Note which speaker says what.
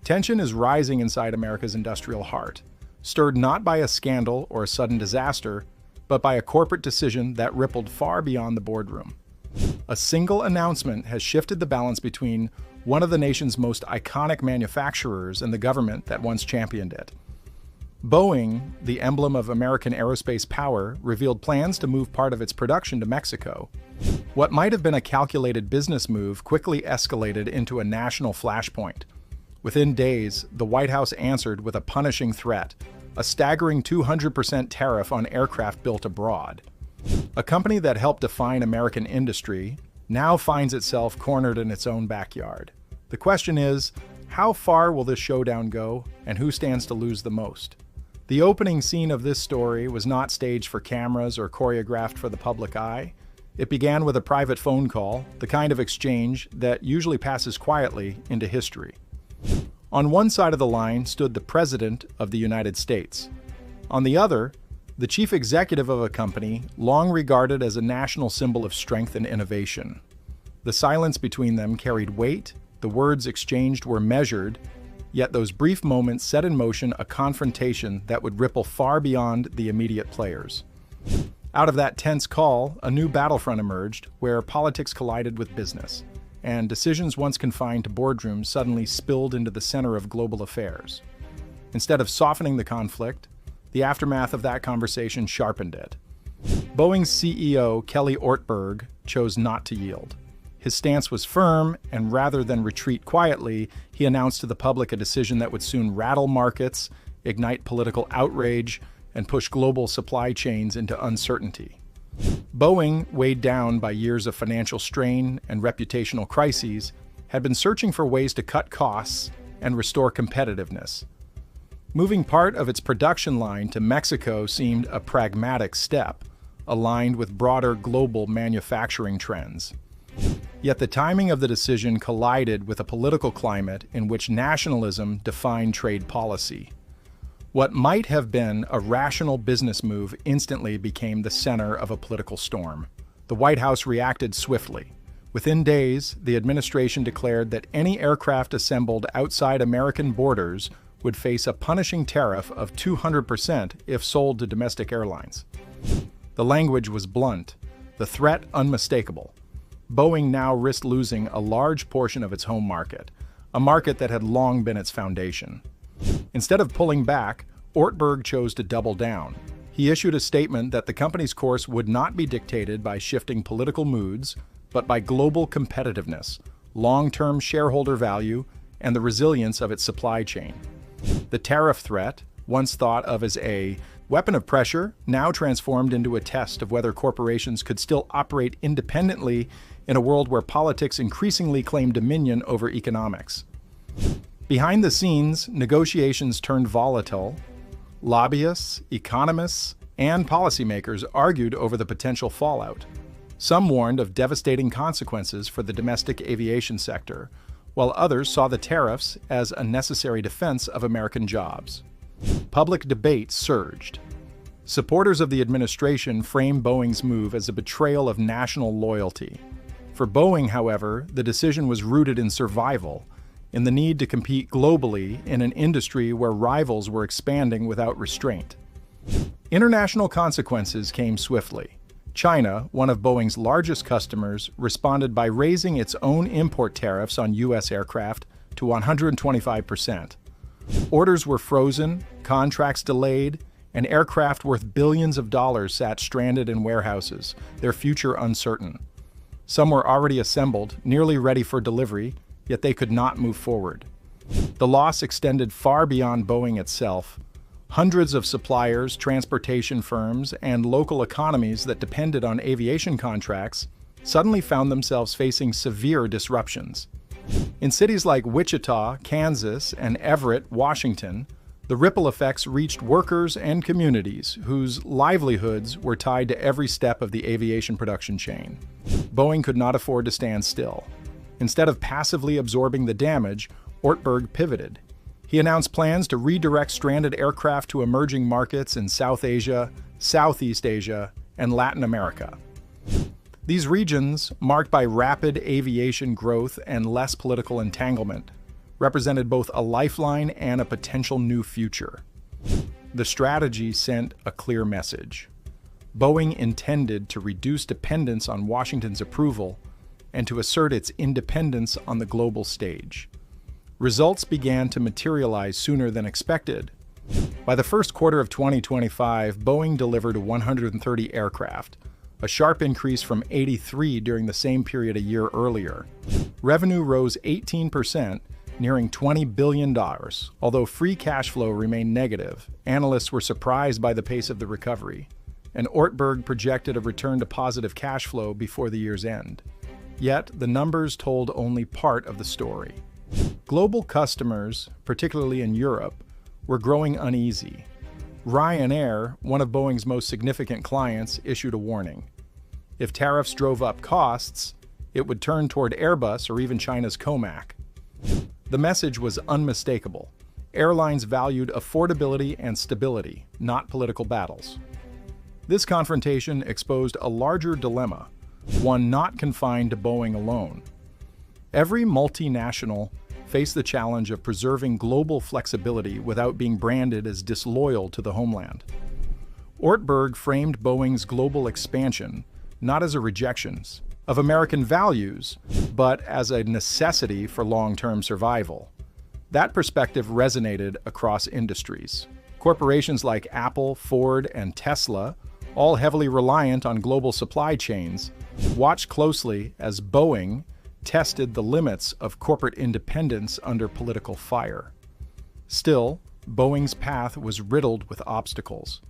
Speaker 1: Tension is rising inside America's industrial heart, stirred not by a scandal or a sudden disaster, but by a corporate decision that rippled far beyond the boardroom. A single announcement has shifted the balance between one of the nation's most iconic manufacturers and the government that once championed it. Boeing, the emblem of American aerospace power, revealed plans to move part of its production to Mexico. What might have been a calculated business move quickly escalated into a national flashpoint. Within days, the White House answered with a punishing threat, a staggering 200% tariff on aircraft built abroad. A company that helped define American industry now finds itself cornered in its own backyard. The question is, how far will this showdown go, and who stands to lose the most? The opening scene of this story was not staged for cameras or choreographed for the public eye. It began with a private phone call, the kind of exchange that usually passes quietly into history. On one side of the line stood the President of the United States. On the other, the chief executive of a company long regarded as a national symbol of strength and innovation. The silence between them carried weight, the words exchanged were measured, yet those brief moments set in motion a confrontation that would ripple far beyond the immediate players. Out of that tense call, a new battlefront emerged where politics collided with business, and decisions once confined to boardrooms suddenly spilled into the center of global affairs. Instead of softening the conflict, the aftermath of that conversation sharpened it. Boeing's CEO, Kelly Ortberg, chose not to yield. His stance was firm, and rather than retreat quietly, he announced to the public a decision that would soon rattle markets, ignite political outrage, and push global supply chains into uncertainty. Boeing, weighed down by years of financial strain and reputational crises, had been searching for ways to cut costs and restore competitiveness. Moving part of its production line to Mexico seemed a pragmatic step, aligned with broader global manufacturing trends. Yet the timing of the decision collided with a political climate in which nationalism defined trade policy. What might have been a rational business move instantly became the center of a political storm. The White House reacted swiftly. Within days, the administration declared that any aircraft assembled outside American borders would face a punishing tariff of 200% if sold to domestic airlines. The language was blunt, the threat unmistakable. Boeing now risked losing a large portion of its home market, a market that had long been its foundation. Instead of pulling back, Ortberg chose to double down. He issued a statement that the company's course would not be dictated by shifting political moods, but by global competitiveness, long-term shareholder value, and the resilience of its supply chain. The tariff threat, once thought of as a weapon of pressure, now transformed into a test of whether corporations could still operate independently in a world where politics increasingly claim dominion over economics. Behind the scenes, negotiations turned volatile. Lobbyists, economists, and policymakers argued over the potential fallout. Some warned of devastating consequences for the domestic aviation sector, while others saw the tariffs as a necessary defense of American jobs. Public debate surged. Supporters of the administration framed Boeing's move as a betrayal of national loyalty. For Boeing, however, the decision was rooted in survival, in the need to compete globally in an industry where rivals were expanding without restraint. International consequences came swiftly. China, one of Boeing's largest customers, responded by raising its own import tariffs on U.S. aircraft to 125%. Orders were frozen, contracts delayed, and aircraft worth billions of dollars sat stranded in warehouses, their future uncertain. Some were already assembled, nearly ready for delivery, yet they could not move forward. The loss extended far beyond Boeing itself. Hundreds of suppliers, transportation firms, and local economies that depended on aviation contracts suddenly found themselves facing severe disruptions. In cities like Wichita, Kansas, and Everett, Washington, the ripple effects reached workers and communities whose livelihoods were tied to every step of the aviation production chain. Boeing could not afford to stand still. Instead of passively absorbing the damage, Ortberg pivoted. He announced plans to redirect stranded aircraft to emerging markets in South Asia, Southeast Asia, and Latin America. These regions, marked by rapid aviation growth and less political entanglement, represented both a lifeline and a potential new future. The strategy sent a clear message. Boeing intended to reduce dependence on Washington's approval and to assert its independence on the global stage. Results began to materialize sooner than expected. By the first quarter of 2025, Boeing delivered 130 aircraft, a sharp increase from 83 during the same period a year earlier. Revenue rose 18%, nearing $20 billion. Although free cash flow remained negative, analysts were surprised by the pace of the recovery, and Ortberg projected a return to positive cash flow before the year's end. Yet, the numbers told only part of the story. Global customers, particularly in Europe, were growing uneasy. Ryanair, one of Boeing's most significant clients, issued a warning. If tariffs drove up costs, it would turn toward Airbus or even China's Comac. The message was unmistakable. Airlines valued affordability and stability, not political battles. This confrontation exposed a larger dilemma, one not confined to Boeing alone. Every multinational faced the challenge of preserving global flexibility without being branded as disloyal to the homeland. Ortberg framed Boeing's global expansion not as a rejection of American values, but as a necessity for long-term survival. That perspective resonated across industries. Corporations like Apple, Ford, and Tesla, all heavily reliant on global supply chains, watched closely as Boeing tested the limits of corporate independence under political fire. Still, Boeing's path was riddled with obstacles.